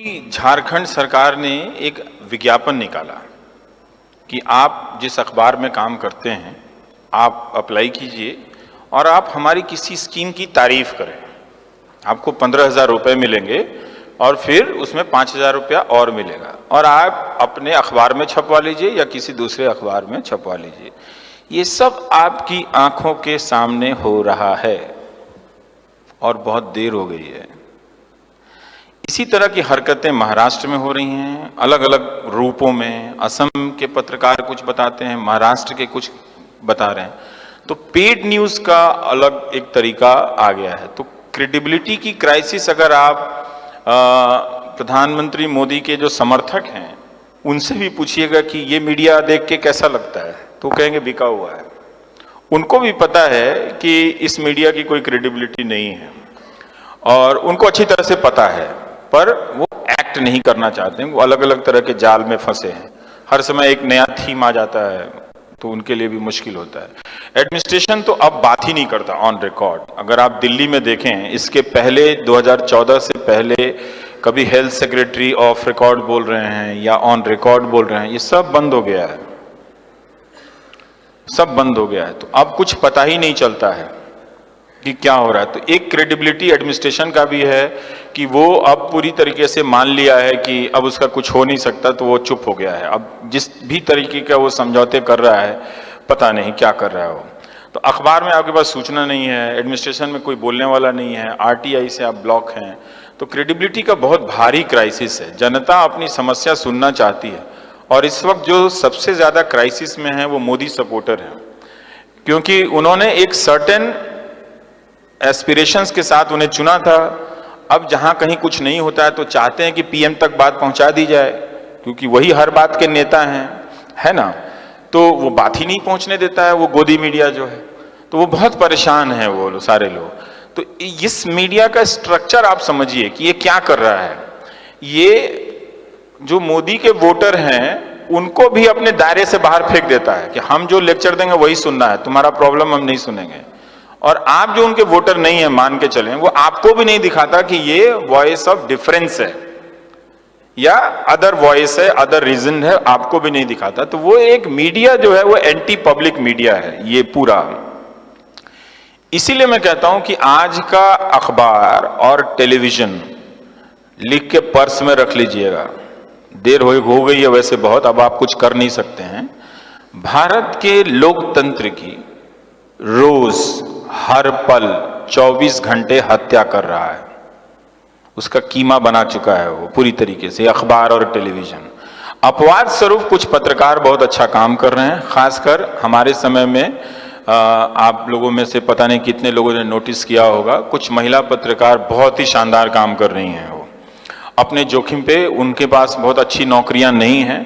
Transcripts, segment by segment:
कि झारखंड सरकार ने एक विज्ञापन निकाला कि आप जिस अखबार में काम करते हैं आप अप्लाई कीजिए और आप हमारी किसी स्कीम की तारीफ करें। आपको 15,000 रुपये मिलेंगे और फिर उसमें 5,000 रुपया और मिलेगा और आप अपने अखबार में छपवा लीजिए या किसी दूसरे अखबार में छपवा लीजिए। ये सब आपकी आंखों के सामने हो रहा है और बहुत देर हो गई है। इसी तरह की हरकतें महाराष्ट्र में हो रही हैं, अलग अलग रूपों में। असम के पत्रकार कुछ बताते हैं, महाराष्ट्र के कुछ बता रहे हैं। तो पेड न्यूज़ का अलग एक तरीका आ गया है। तो क्रेडिबिलिटी की क्राइसिस अगर आप प्रधानमंत्री मोदी के जो समर्थक हैं उनसे भी पूछिएगा कि ये मीडिया देख के कैसा लगता है, तो कहेंगे बिका हुआ है। उनको भी पता है कि इस मीडिया की कोई क्रेडिबिलिटी नहीं है और उनको अच्छी तरह से पता है, पर वो एक्ट नहीं करना चाहते हैं। वो अलग अलग तरह के जाल में फंसे हैं। हर समय एक नया थीम आ जाता है तो उनके लिए भी मुश्किल होता है। एडमिनिस्ट्रेशन तो अब बात ही नहीं करता ऑन रिकॉर्ड। अगर आप दिल्ली में देखें, इसके पहले 2014 से पहले कभी हेल्थ सेक्रेटरी ऑफ रिकॉर्ड बोल रहे हैं या ऑन रिकॉर्ड बोल रहे हैं, ये सब बंद हो गया है, सब बंद हो गया है। तो अब कुछ पता ही नहीं चलता है कि क्या हो रहा है। तो एक क्रेडिबिलिटी एडमिनिस्ट्रेशन का भी है कि वो अब पूरी तरीके से मान लिया है कि अब उसका कुछ हो नहीं सकता, तो वो चुप हो गया है। अब जिस भी तरीके का वो समझौते कर रहा है, पता नहीं क्या कर रहा है वो। तो अखबार में आपके पास सूचना नहीं है, एडमिनिस्ट्रेशन में कोई बोलने वाला नहीं है, आरटीआई से आप ब्लॉक हैं, तो क्रेडिबिलिटी का बहुत भारी क्राइसिस है। जनता अपनी समस्या सुनना चाहती है और इस वक्त जो सबसे ज्यादा क्राइसिस में है वो मोदी सपोर्टर हैं, क्योंकि उन्होंने एक सर्टेन एस्पिरेशंस के साथ उन्हें चुना था। अब जहां कहीं कुछ नहीं होता है तो चाहते हैं कि पीएम तक बात पहुंचा दी जाए, क्योंकि वही हर बात के नेता हैं, है ना। तो वो बात ही नहीं पहुंचने देता है वो गोदी मीडिया जो है, तो वो बहुत परेशान है वो सारे लोग। तो इस मीडिया का स्ट्रक्चर आप समझिए कि ये क्या कर रहा है। ये जो मोदी के वोटर हैं उनको भी अपने दायरे से बाहर फेंक देता है कि हम जो लेक्चर देंगे वही सुनना है, तुम्हारा प्रॉब्लम हम नहीं सुनेंगे। और आप जो उनके वोटर नहीं है मान के चलें, वो आपको भी नहीं दिखाता कि ये वॉइस ऑफ डिफरेंस है या अदर वॉइस है, अदर रीजन है, आपको भी नहीं दिखाता। तो वो एक मीडिया जो है वो एंटी पब्लिक मीडिया है ये पूरा। इसीलिए मैं कहता हूं कि आज का अखबार और टेलीविजन लिख के पर्स में रख लीजिएगा। देर हो गई है वैसे बहुत, अब आप कुछ कर नहीं सकते हैं। भारत के लोकतंत्र की रोज हर पल 24 घंटे हत्या कर रहा है, उसका कीमा बना चुका है वो पूरी तरीके से अखबार और टेलीविजन। अपवाद स्वरूप कुछ पत्रकार बहुत अच्छा काम कर रहे हैं, खासकर हमारे समय में आप लोगों में से पता नहीं कितने लोगों ने नोटिस किया होगा, कुछ महिला पत्रकार बहुत ही शानदार काम कर रही हैं। वो अपने जोखिम पे, उनके पास बहुत अच्छी नौकरियां नहीं हैं,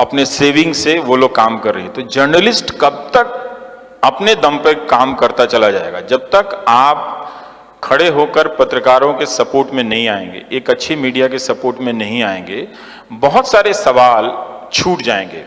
अपने सेविंग से वो लोग काम कर रही हैं। तो जर्नलिस्ट कब तक अपने दम पे काम करता चला जाएगा जब तक आप खड़े होकर पत्रकारों के सपोर्ट में नहीं आएंगे, एक अच्छी मीडिया के सपोर्ट में नहीं आएंगे, बहुत सारे सवाल छूट जाएंगे।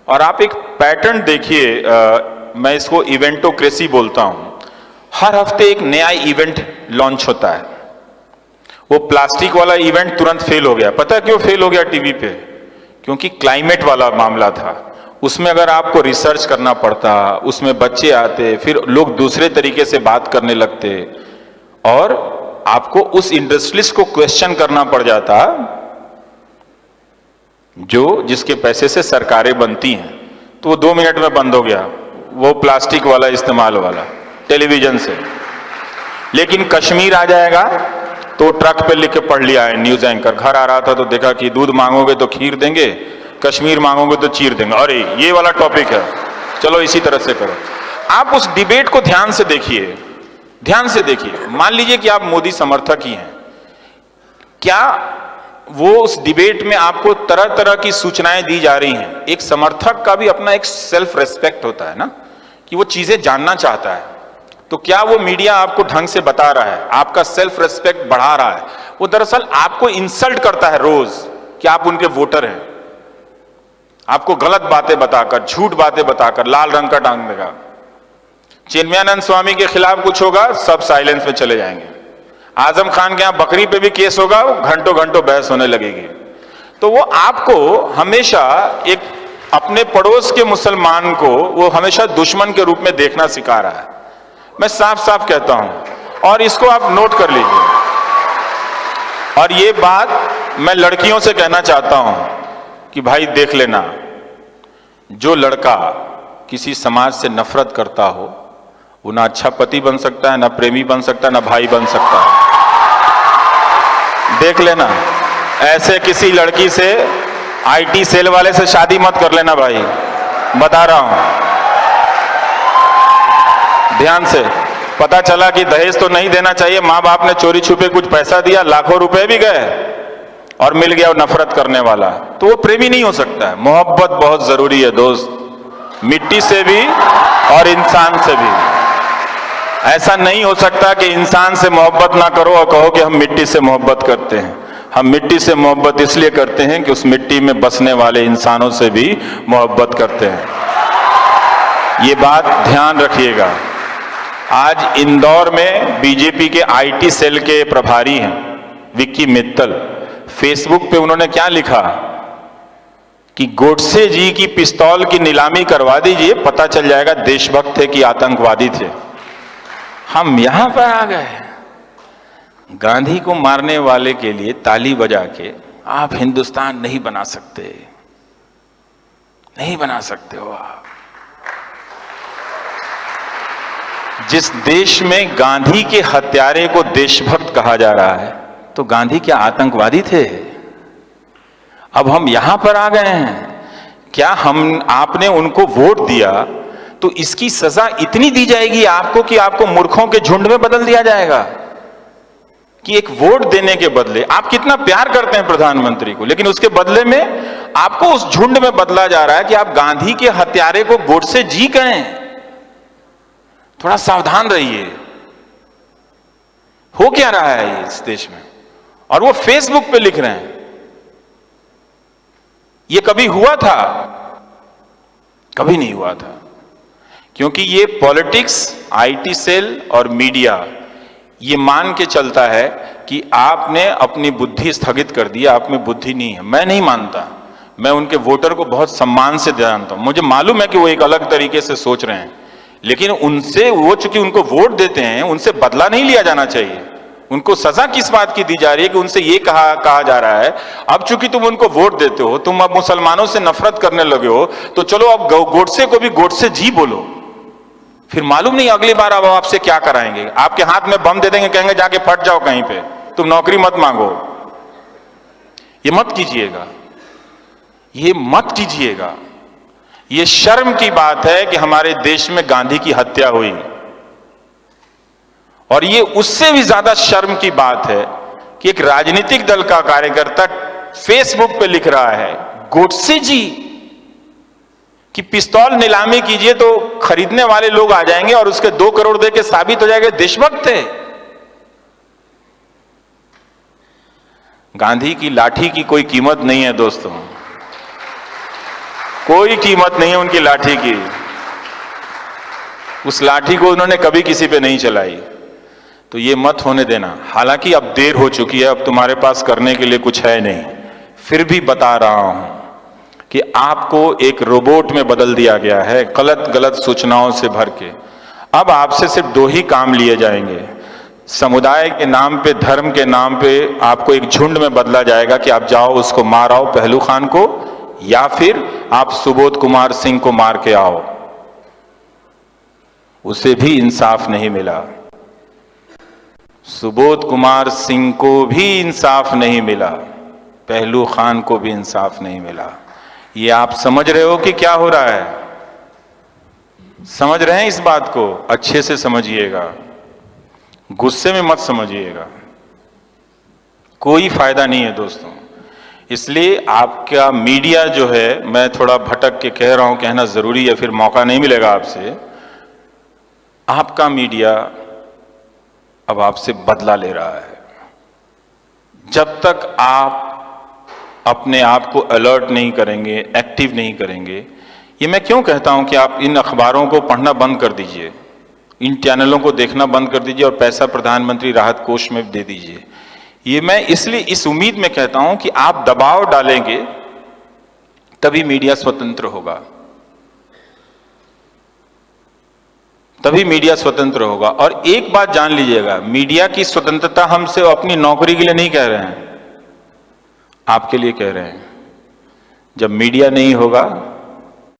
और आप एक पैटर्न देखिए, मैं इसको इवेंटोक्रेसी बोलता हूं। हर हफ्ते एक नया इवेंट लॉन्च होता है। वो प्लास्टिक वाला इवेंट तुरंत फेल हो गया। पता है क्यों फेल हो गया टीवी पे? क्योंकि क्लाइमेट वाला मामला था। उसमें अगर आपको रिसर्च करना पड़ता, उसमें बच्चे आते, फिर लोग दूसरे तरीके से बात करने लगते और आपको उस इंडस्ट्रियलिस्ट को क्वेश्चन करना पड़ जाता जो जिसके पैसे से सरकारें बनती हैं। तो वो 2 मिनट में बंद हो गया, वो प्लास्टिक वाला इस्तेमाल वाला टेलीविजन से। लेकिन कश्मीर आ जाएगा तो ट्रक पे लिख के पढ़ लिया है न्यूज एंकर। घर आ रहा था तो देखा कि दूध मांगोगे तो खीर देंगे, कश्मीर मांगोगे तो चीर देंगे। अरे ये वाला टॉपिक है, चलो इसी तरह से करो। आप उस डिबेट को ध्यान से देखिए, ध्यान से देखिए। मान लीजिए कि आप मोदी समर्थक ही हैं, क्या वो उस डिबेट में आपको तरह तरह की सूचनाएं दी जा रही हैं? एक समर्थक का भी अपना एक सेल्फ रेस्पेक्ट होता है ना, कि वो चीजें जानना चाहता है। तो क्या वो मीडिया आपको ढंग से बता रहा है, आपका सेल्फ रेस्पेक्ट बढ़ा रहा है? वो दरअसल आपको इंसल्ट करता है रोज कि आप उनके वोटर हैं। आपको गलत बातें बताकर, झूठ बातें बताकर लाल रंग का टांग देगा। चिन्मयानंद स्वामी के खिलाफ कुछ होगा, सब साइलेंस में चले जाएंगे। आजम खान के यहां बकरी पे भी केस होगा, घंटों घंटों बहस होने लगेगी। तो वो आपको हमेशा एक अपने पड़ोस के मुसलमान को वो हमेशा दुश्मन के रूप में देखना सिखा रहा है। मैं साफ साफ कहता हूं और इसको आप नोट कर लीजिए। और ये बात मैं लड़कियों से कहना चाहता हूं कि भाई देख लेना, जो लड़का किसी समाज से नफरत करता हो वो ना अच्छा पति बन सकता है, ना प्रेमी बन सकता है, ना भाई बन सकता है। देख लेना, ऐसे किसी लड़की से, आईटी सेल वाले से शादी मत कर लेना भाई, बता रहा हूं ध्यान से। पता चला कि दहेज तो नहीं देना चाहिए, मां बाप ने चोरी छुपे कुछ पैसा दिया, लाखों रुपए भी गए और मिल गया वो नफरत करने वाला, तो वो प्रेमी नहीं हो सकता है। मोहब्बत बहुत जरूरी है दोस्त, मिट्टी से भी और इंसान से भी। ऐसा नहीं हो सकता कि इंसान से मोहब्बत ना करो और कहो कि हम मिट्टी से मोहब्बत करते हैं। हम मिट्टी से मोहब्बत इसलिए करते हैं कि उस मिट्टी में बसने वाले इंसानों से भी मोहब्बत करते हैं। ये बात ध्यान रखिएगा। आज इंदौर में बीजेपी के आईटी सेल के प्रभारी हैं विक्की मित्तल, फेसबुक पे उन्होंने क्या लिखा कि गोडसे जी की पिस्तौल की नीलामी करवा दीजिए, पता चल जाएगा देशभक्त थे कि आतंकवादी थे। हम यहां पर आ गए, गांधी को मारने वाले के लिए ताली बजा के आप हिंदुस्तान नहीं बना सकते, नहीं बना सकते हो आप। जिस देश में गांधी के हत्यारे को देशभक्त कहा जा रहा है, तो गांधी क्या आतंकवादी थे? अब हम यहां पर आ गए हैं, क्या आपने उनको वोट दिया तो इसकी सजा इतनी दी जाएगी आपको कि आपको मूर्खों के झुंड में बदल दिया जाएगा? कि एक वोट देने के बदले, आप कितना प्यार करते हैं प्रधानमंत्री को, लेकिन उसके बदले में आपको उस झुंड में बदला जा रहा है कि आप गांधी के हत्यारे को गोडसे जी कहें। थोड़ा सावधान रहिए, हो क्या रहा है इस देश में। और वो फेसबुक पे लिख रहे हैं, ये कभी हुआ था? कभी नहीं हुआ था, क्योंकि ये पॉलिटिक्स, आईटी सेल और मीडिया ये मान के चलता है कि आपने अपनी बुद्धि स्थगित कर दी, आप में बुद्धि नहीं है। मैं नहीं मानता, मैं उनके वोटर को बहुत सम्मान से जानता हूं, मुझे मालूम है कि वो एक अलग तरीके से सोच रहे हैं, लेकिन उनसे, वो चूंकि उनको वोट देते हैं, उनसे बदला नहीं लिया जाना चाहिए। उनको सजा किस बात की दी जा रही है कि उनसे ये कहा जा रहा है, अब चूंकि तुम उनको वोट देते हो, तुम अब मुसलमानों से नफरत करने लगे हो, तो चलो अब गोडसे को भी गोडसे जी बोलो। फिर मालूम नहीं अगली बार अब आपसे क्या कराएंगे, आपके हाथ में बम दे देंगे, कहेंगे जाके फट जाओ कहीं पे, तुम नौकरी मत मांगो। ये मत कीजिएगा, ये मत कीजिएगा। ये शर्म की बात है कि हमारे देश में गांधी की हत्या हुई, और ये उससे भी ज्यादा शर्म की बात है कि एक राजनीतिक दल का कार्यकर्ता फेसबुक पे लिख रहा है गोडसे जी कि पिस्तौल नीलामी कीजिए तो खरीदने वाले लोग आ जाएंगे और उसके 2 करोड़ दे के साबित हो जाएगा देशभक्त थे। गांधी की लाठी की कोई कीमत नहीं है दोस्तों, कोई कीमत नहीं है उनकी लाठी की। उस लाठी को उन्होंने कभी किसी पे नहीं चलाई, तो ये मत होने देना। हालांकि अब देर हो चुकी है, अब तुम्हारे पास करने के लिए कुछ है नहीं, फिर भी बता रहा हूं कि आपको एक रोबोट में बदल दिया गया है, गलत गलत सूचनाओं से भर के। अब आपसे सिर्फ 2 ही काम लिए जाएंगे, समुदाय के नाम पे, धर्म के नाम पे आपको एक झुंड में बदला जाएगा कि आप जाओ उसको मार आओ पहलू खान को, या फिर आप सुबोध कुमार सिंह को मार के आओ। उसे भी इंसाफ नहीं मिला, सुबोध कुमार सिंह को भी इंसाफ नहीं मिला, पहलू खान को भी इंसाफ नहीं मिला। ये आप समझ रहे हो कि क्या हो रहा है? समझ रहे हैं इस बात को? अच्छे से समझिएगा, गुस्से में मत समझिएगा, कोई फायदा नहीं है दोस्तों। इसलिए आपका मीडिया जो है, मैं थोड़ा भटक के कह रहा हूं, कहना जरूरी है, फिर मौका नहीं मिलेगा आपसे। आपका मीडिया अब आपसे बदला ले रहा है। जब तक आप अपने आप को अलर्ट नहीं करेंगे, एक्टिव नहीं करेंगे, ये मैं क्यों कहता हूं कि आप इन अखबारों को पढ़ना बंद कर दीजिए, इन चैनलों को देखना बंद कर दीजिए और पैसा प्रधानमंत्री राहत कोष में दे दीजिए। ये मैं इसलिए इस उम्मीद में कहता हूं कि आप दबाव डालेंगे तभी मीडिया स्वतंत्र होगा, तभी मीडिया स्वतंत्र होगा। और एक बात जान लीजिएगा, मीडिया की स्वतंत्रता हम सिर्फ अपनी नौकरी के लिए नहीं कह रहे हैं, आपके लिए कह रहे हैं। जब मीडिया नहीं होगा